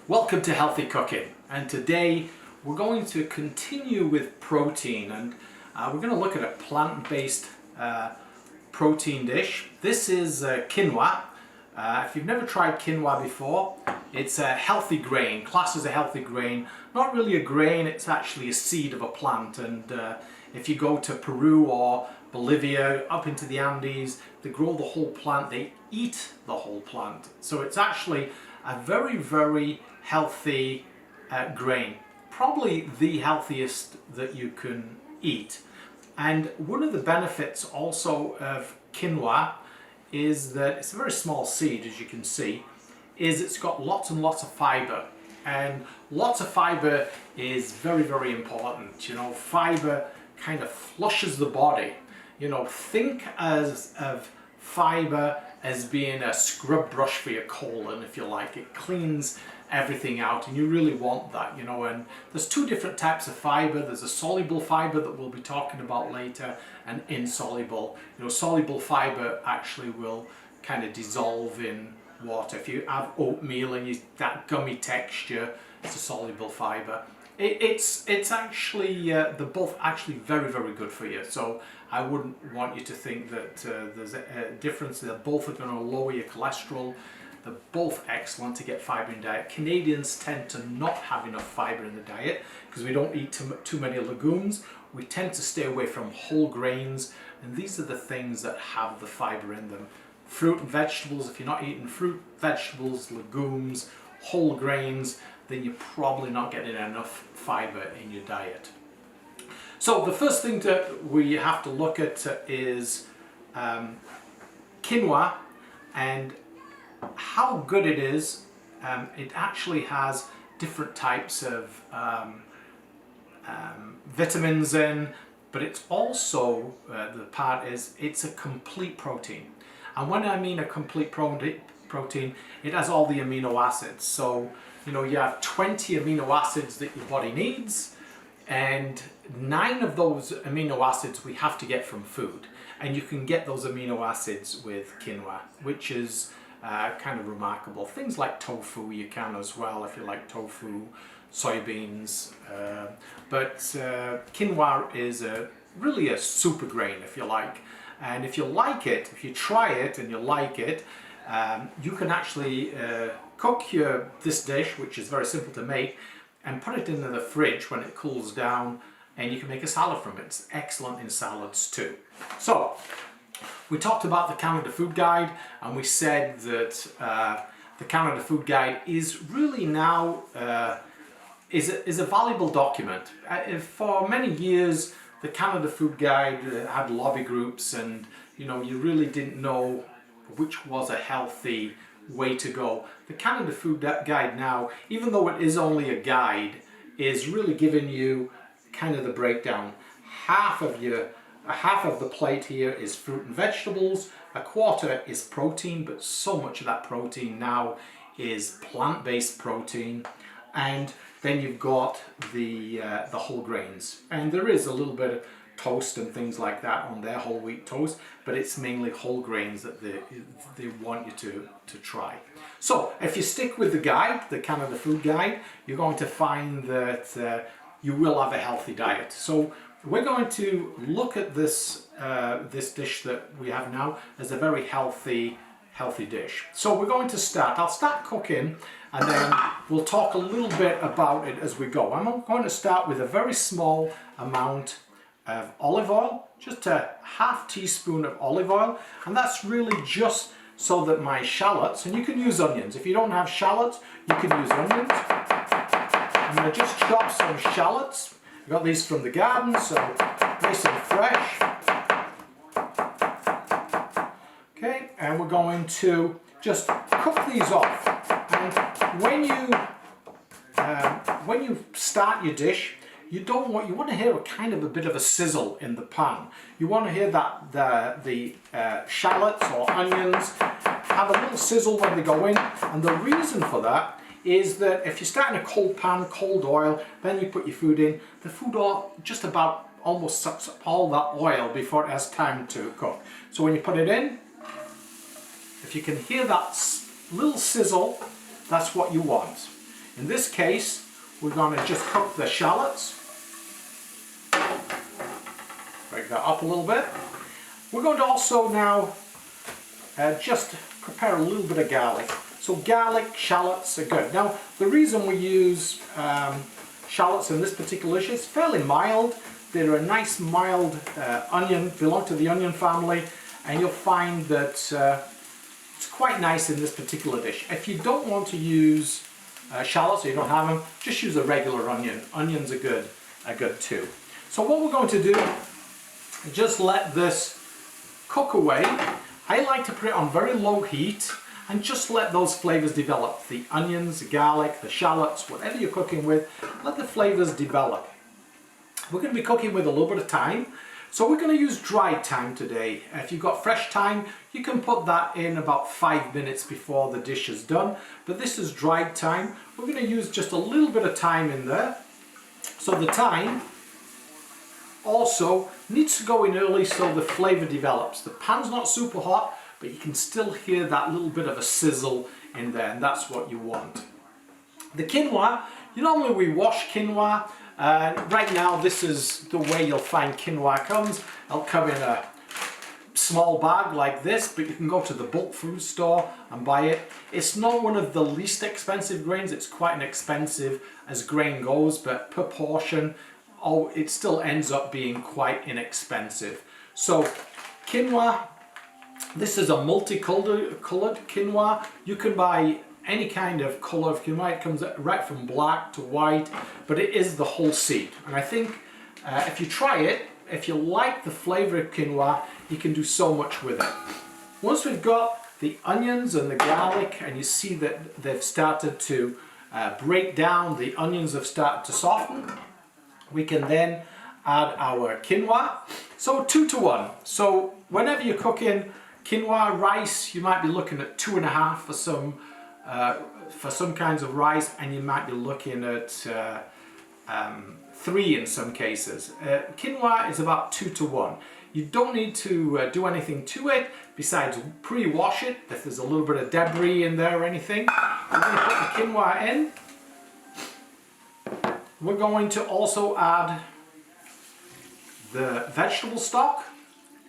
Welcome to Healthy Cooking, and today we're going to continue with protein, and we're going to look at a plant-based protein dish. This is quinoa. If you've never tried quinoa before, it's a healthy grain, classed as a healthy grain. Not really a grain, it's actually a seed of a plant, and if you go to Peru or Bolivia, up into the Andes, they grow the whole plant, they eat the whole plant. So it's actually a very, very healthy grain, probably the healthiest that you can eat. And one of the benefits also of quinoa is that it's a very small seed, as you can see, is it's got lots and lots of fiber. And lots of fiber is very, very important. You know, fiber kind of flushes the body. You know, think of fiber as being a scrub brush for your colon, if you like. It cleans everything out, and you really want that, you know. And there's two different types of fiber. There's a soluble fiber that we'll be talking about later, and insoluble. You know, soluble fiber actually will kind of dissolve in water. If you have oatmeal and that gummy texture, it's a soluble fiber. It's actually they're both actually very, very good for you. So I wouldn't want you to think that there's a difference. They're both are going to lower your cholesterol. They're both excellent to get fiber in diet. Canadians tend to not have enough fiber in the diet because we don't eat too many legumes. We tend to stay away from whole grains, and these are the things that have the fiber in them. Fruit and vegetables, if you're not eating fruit, vegetables, legumes, whole grains, then you're probably not getting enough fiber in your diet. So the first thing that we have to look at is quinoa and how good it is. It actually has different types of vitamins in, but it's also, the part is, it's a complete protein. And when I mean a complete protein, it has all the amino acids. So, you know, you have 20 amino acids that your body needs, and 9 of those amino acids we have to get from food. And you can get those amino acids with quinoa, which is kind of remarkable. Things like tofu you can as well, if you like tofu, soybeans. But quinoa is really a super grain, if you like. And if you like it, if you try it and you like it, you can actually cook this dish, which is very simple to make, and put it into the fridge when it cools down, and you can make a salad from it. It's excellent in salads too. So we talked about the Canada Food Guide, and we said that the Canada Food Guide is really now is a valuable document. For many years, the Canada Food Guide had lobby groups, and you know, you really didn't know which was a healthy way to go. The Canada Food Guide now, even though it is only a guide, is really giving you kind of the breakdown. Half of the plate here is fruit and vegetables, a quarter is protein, but so much of that protein now is plant-based protein, and then you've got the whole grains, and there is a little bit of toast and things like that on their whole wheat toast, but it's mainly whole grains that they want you to try. So if you stick with the guide, the Canada Food Guide, you're going to find that you will have a healthy diet. So we're going to look at this this dish that we have now as a very healthy dish. So we're going to start. I'll start cooking, and then we'll talk a little bit about it as we go. I'm going to start with a very small amount of olive oil, just a half teaspoon of olive oil, and that's really just so that my shallots, and you can use onions. If you don't have shallots, you can use onions. I'm going to just chop some shallots. I got these from the garden, so nice and fresh. Okay, and we're going to just cook these off. And when you start your dish, you want to hear a kind of a bit of a sizzle in the pan. You want to hear that the shallots or onions have a little sizzle when they go in, and the reason for that is that if you start in a cold pan, cold oil, then you put your food in, the food oil just about almost sucks up all that oil before it has time to cook. So when you put it in, if you can hear that little sizzle, that's what you want. In this case, we're going to just cook the shallots. Break that up a little bit. We're going to also now just prepare a little bit of garlic. So garlic, shallots are good. Now the reason we use shallots in this particular dish is fairly mild. They're a nice mild onion, belong to the onion family, and you'll find that it's quite nice in this particular dish. If you don't want to use shallots, or you don't have them, just use a regular onion. Onions are good too. So what we're going to do is just let this cook away. I like to put it on very low heat and just let those flavors develop. The onions, the garlic, the shallots, whatever you're cooking with, let the flavors develop. We're going to be cooking with a little bit of thyme, so we're going to use dried thyme today. If you've got fresh thyme, you can put that in about 5 minutes before the dish is done, but this is dried thyme. We're going to use just a little bit of thyme in there. So the thyme also needs to go in early so the flavor develops. The pan's not super hot, but you can still hear that little bit of a sizzle in there, and that's what you want. The quinoa, normally we wash quinoa. Right now this is the way you'll find quinoa comes. It'll come in a small bag like this, but you can go to the bulk food store and buy it. It's not one of the least expensive grains. It's quite an expensive as grain goes, but per portion, it still ends up being quite inexpensive. So quinoa, this is a multicolored quinoa. You can buy any kind of color of quinoa. It comes right from black to white, but it is the whole seed. And I think if you try it, if you like the flavor of quinoa, you can do so much with it. Once we've got the onions and the garlic, and you see that they've started to break down, the onions have started to soften, we can then add our quinoa. So 2 to 1. So whenever you're cooking quinoa rice, you might be looking at 2.5 for some kinds of rice, and you might be looking at 3 in some cases. Quinoa is about 2 to 1. You don't need to do anything to it besides pre-wash it if there's a little bit of debris in there or anything. We're going to put the quinoa in. We're going to also add the vegetable stock.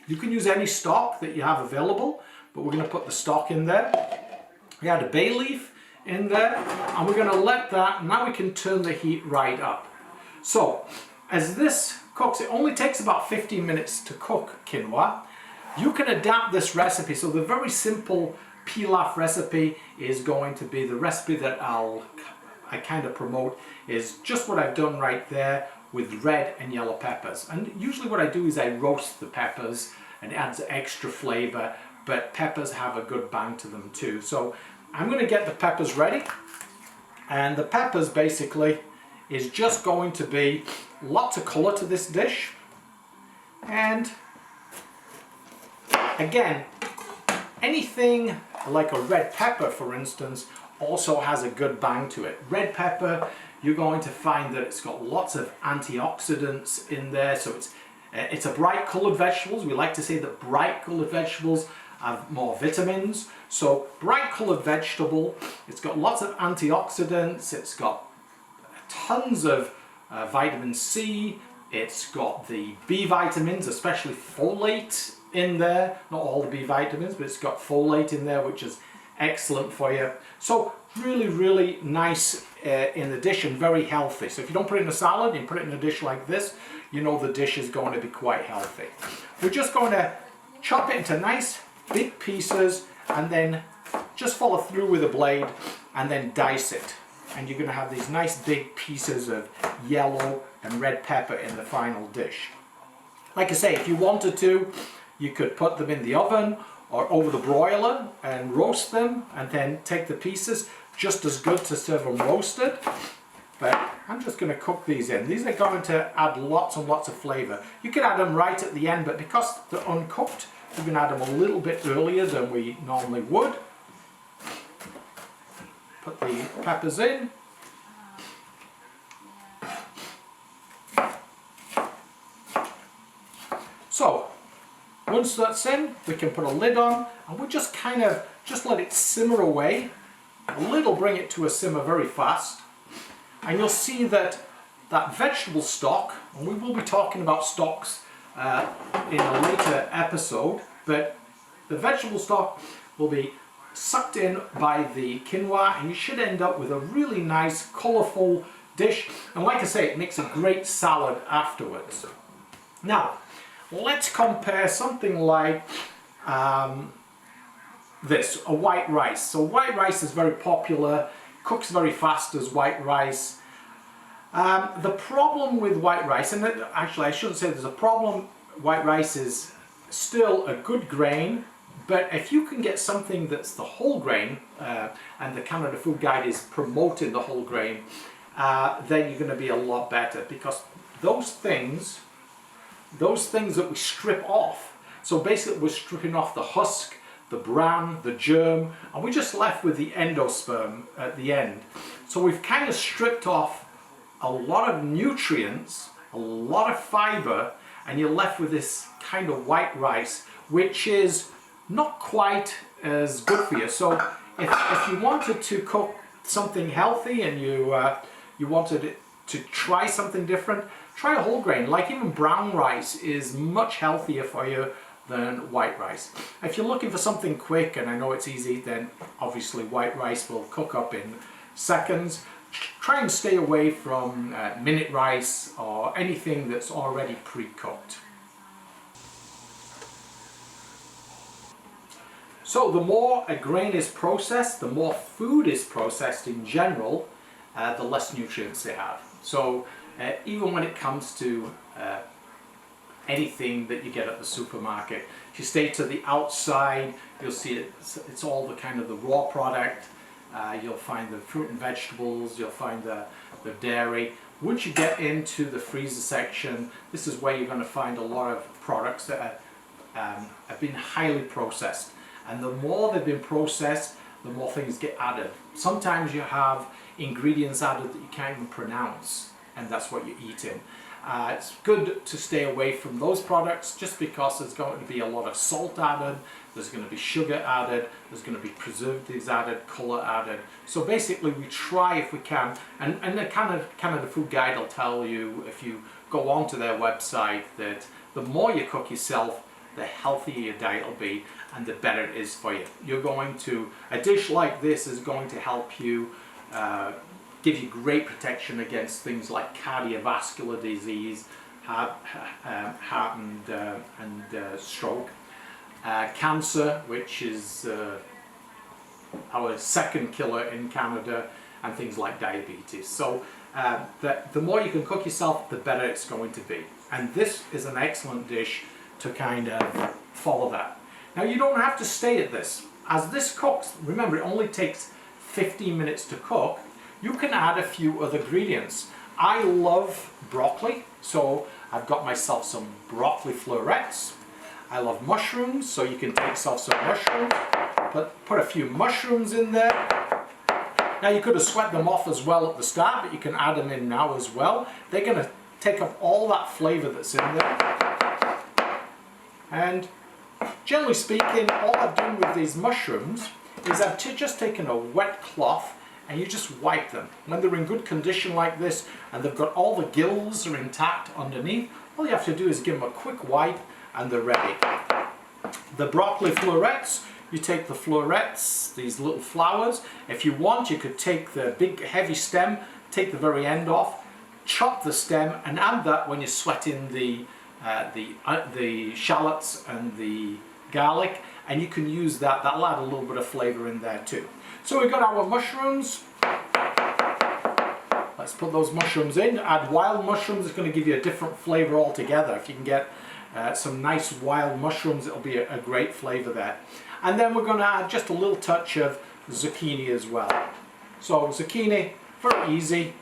You can use any stock that you have available, but we're going to put the stock in there. We add a bay leaf in there, and we're going to let that, now we can turn the heat right up. So as this cooks, it only takes about 15 minutes to cook quinoa. You can adapt this recipe. So the very simple pilaf recipe is going to be the recipe that I kind of promote, is just what I've done right there with red and yellow peppers. And usually what I do is I roast the peppers, and it adds extra flavor, but peppers have a good bang to them too. So I'm going to get the peppers ready, and the peppers basically is just going to be lots of color to this dish. And again, anything like a red pepper, for instance, also has a good bang to it. Red pepper, you're going to find that it's got lots of antioxidants in there, so it's a bright colored vegetables. We like to say that bright colored vegetables have more vitamins. So bright colored vegetable, it's got lots of antioxidants, it's got tons of vitamin C, it's got the B vitamins, especially folate in there. Not all the B vitamins, but it's got folate in there, which is excellent for you. So really, really nice in the dish and very healthy. So if you don't put it in a salad, you put it in a dish like this, you know the dish is going to be quite healthy. We're just going to chop it into nice big pieces and then just follow through with a blade and then dice it. And you're going to have these nice big pieces of yellow and red pepper in the final dish. Like I say, if you wanted to, you could put them in the oven or over the broiler and roast them, and then take the pieces. Just as good to serve them roasted. But I'm just going to cook these in. These are going to add lots and lots of flavor. You could add them right at the end, but because they're uncooked, we're going to add them a little bit earlier than we normally would. Put the peppers in. So once that's in, we can put a lid on, and we'll just let it simmer away. A lid will bring it to a simmer very fast. and you'll see that that vegetable stock, and we will be talking about stocks in a later episode, but the vegetable stock will be sucked in by the quinoa, and you should end up with a really nice colourful dish, and like I say, it makes a great salad afterwards. Now let's compare something like this, a white rice. So white rice is very popular, cooks very fast as white rice. The problem with white rice, and actually I shouldn't say there's a problem, white rice is still a good grain, but if you can get something that's the whole grain, and the Canada Food Guide is promoting the whole grain, then you're going to be a lot better, because those things that we strip off, so basically we're stripping off the husk, the bran, the germ, and we're just left with the endosperm at the end. So we've kind of stripped off a lot of nutrients, a lot of fiber, and you're left with this kind of white rice, which is not quite as good for you. So if you wanted to cook something healthy and you wanted it to try something different, try a whole grain. Like even brown rice is much healthier for you than white rice. If you're looking for something quick, and I know it's easy, then obviously white rice will cook up in seconds. Try and stay away from minute rice or anything that's already pre-cooked. So the more a grain is processed, the more food is processed in general, the less nutrients they have. So even when it comes to anything that you get at the supermarket, if you stay to the outside, you'll see it's all the kind of the raw product. You'll find the fruit and vegetables, you'll find the dairy. Once you get into the freezer section, this is where you're going to find a lot of products that have been highly processed. And the more they've been processed, the more things get added. Sometimes you have ingredients added that you can't even pronounce, and that's what you're eating. It's good to stay away from those products just because there's going to be a lot of salt added, there's going to be sugar added, there's going to be preservatives added, colour added. So basically we try if we can, and the Canada Food Guide will tell you if you go onto their website that the more you cook yourself, the healthier your diet will be and the better it is for you. A dish like this is going to help you give you great protection against things like cardiovascular disease, heart and stroke, cancer, which is our second killer in Canada, and things like diabetes. So the more you can cook yourself, the better it's going to be. And this is an excellent dish to kind of follow that. Now you don't have to stay at this. As this cooks, remember it only takes 15 minutes to cook, you can add a few other ingredients. I love broccoli, so I've got myself some broccoli florets. I love mushrooms, so you can take yourself some mushrooms, put a few mushrooms in there. Now you could have sweat them off as well at the start, but you can add them in now as well. They're going to take up all that flavour that's in there. And generally speaking, all I've done with these mushrooms is I've just taken a wet cloth and you just wipe them. When they're in good condition like this and they've got all the gills are intact underneath, all you have to do is give them a quick wipe and they're ready. The broccoli florets, you take the florets, these little flowers. If you want, you could take the big heavy stem, take the very end off, chop the stem and add that when you're sweating the shallots and the garlic, and you can use that. That'll add a little bit of flavour in there too. So we've got our mushrooms. Let's put those mushrooms in. Add wild mushrooms, it's going to give you a different flavour altogether. If you can get some nice wild mushrooms, it'll be a great flavour there. And then we're going to add just a little touch of zucchini as well. So zucchini, very easy.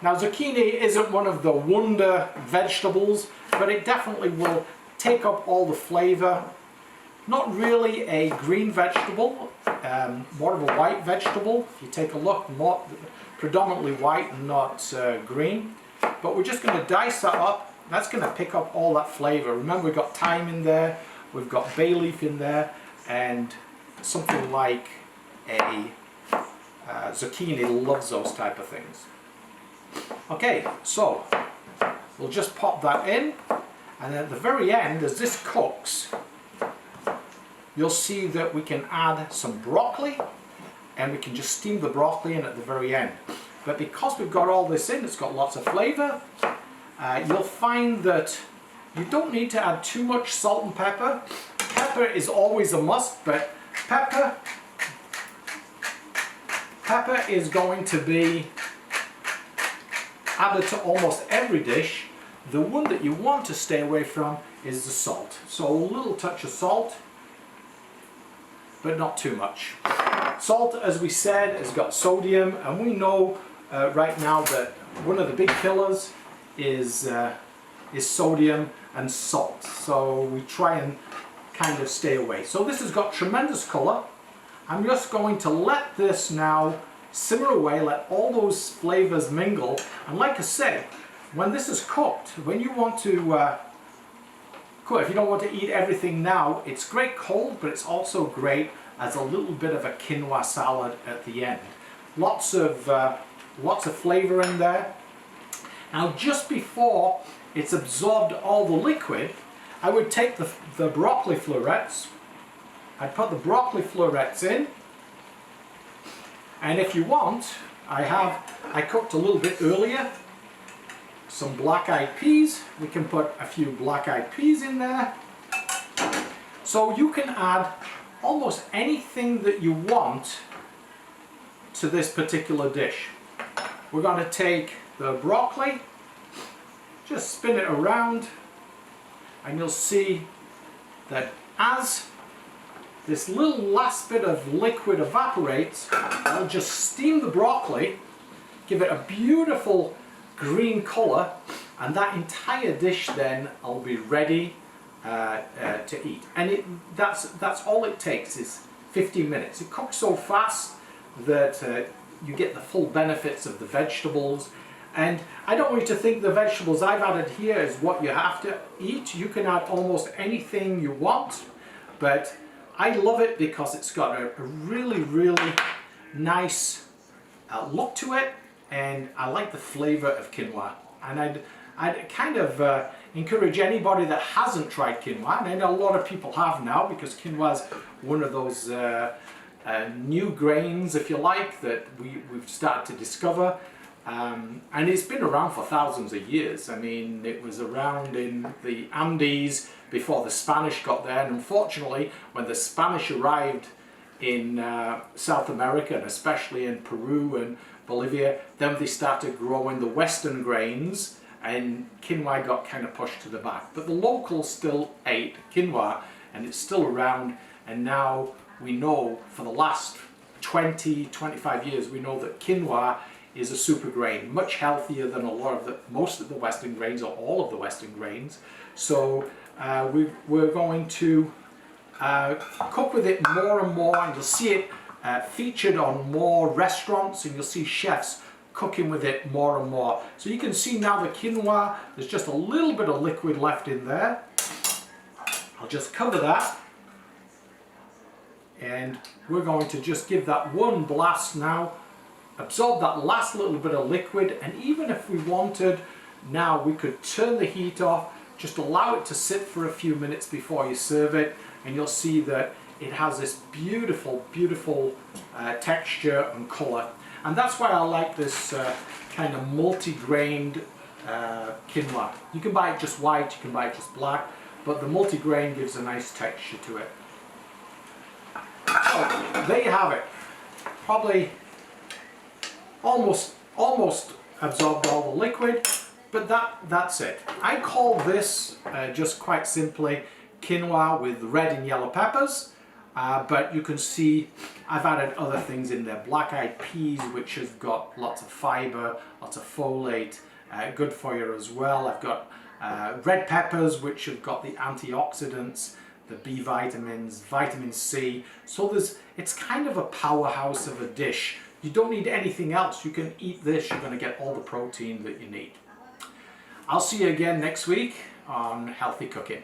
Now zucchini isn't one of the wonder vegetables, but it definitely will take up all the flavour. Not really a green vegetable, more of a white vegetable. If you take a look, more predominantly white and not green. But we're just going to dice that up. That's going to pick up all that flavour. Remember, we've got thyme in there, we've got bay leaf in there, and something like a zucchini loves those type of things. Okay, so we'll just pop that in, and at the very end, as this cooks, you'll see that we can add some broccoli, and we can just steam the broccoli in at the very end. But because we've got all this in, it's got lots of flavour, you'll find that you don't need to add too much salt and pepper. Pepper is always a must, but pepper is going to be added to almost every dish. The one that you want to stay away from is the salt. So a little touch of salt, but not too much. Salt, as we said, has got sodium, and we know right now that one of the big killers is sodium and salt. So we try and kind of stay away. So this has got tremendous colour. I'm just going to let this now simmer away, let all those flavours mingle, and like I said, when this is cooked, when you want to cook, if you don't want to eat everything now, it's great cold, but it's also great as a little bit of a quinoa salad at the end. Lots of flavour in there. Now just before it's absorbed all the liquid, I would take the broccoli florets. I'd put the broccoli florets in, and if you want, I cooked a little bit earlier some black-eyed peas. We can put a few black-eyed peas in there. So you can add almost anything that you want to this particular dish. We're going to take the broccoli, just spin it around, and you'll see that as this little last bit of liquid evaporates, I'll just steam the broccoli, give it a beautiful green colour, and that entire dish then will be ready to eat. And that's all it takes, is 15 minutes. It cooks so fast that you get the full benefits of the vegetables. And I don't want you to think the vegetables I've added here is what you have to eat. You can add almost anything you want, but I love it because it's got a really, really nice look to it, and I like the flavour of quinoa. And I'd kind of encourage anybody that hasn't tried quinoa, and I know a lot of people have now, because quinoa is one of those new grains, if you like, that we've started to discover. And it's been around for thousands of years. I mean, it was around in the Andes before the Spanish got there, and unfortunately when the Spanish arrived in South America, and especially in Peru and Bolivia, then they started growing the Western grains, and quinoa got kind of pushed to the back. But the locals still ate quinoa, and it's still around, and now we know for the last 20-25 years, we know that quinoa is a super grain, much healthier than most of the Western grains, or all of the Western grains. So we're going to cook with it more and more, and you'll see it featured on more restaurants, and you'll see chefs cooking with it more and more. So you can see now the quinoa, there's just a little bit of liquid left in there. I'll just cover that, and we're going to just give that one blast now, absorb that last little bit of liquid. And even if we wanted, now we could turn the heat off, just allow it to sit for a few minutes before you serve it, and you'll see that it has this beautiful, beautiful texture and colour. And that's why I like this kind of multi-grained quinoa. You can buy it just white, you can buy it just black, but the multi-grain gives a nice texture to it. So there you have it. Probably almost absorbed all the liquid, but that's it. I call this just quite simply quinoa with red and yellow peppers, but you can see I've added other things in there. Black-eyed peas, which have got lots of fibre, lots of folate, good for you as well. I've got red peppers, which have got the antioxidants, the B vitamins, vitamin C. So it's kind of a powerhouse of a dish. You don't need anything else. You can eat this, you're going to get all the protein that you need. I'll see you again next week on Healthy Cooking.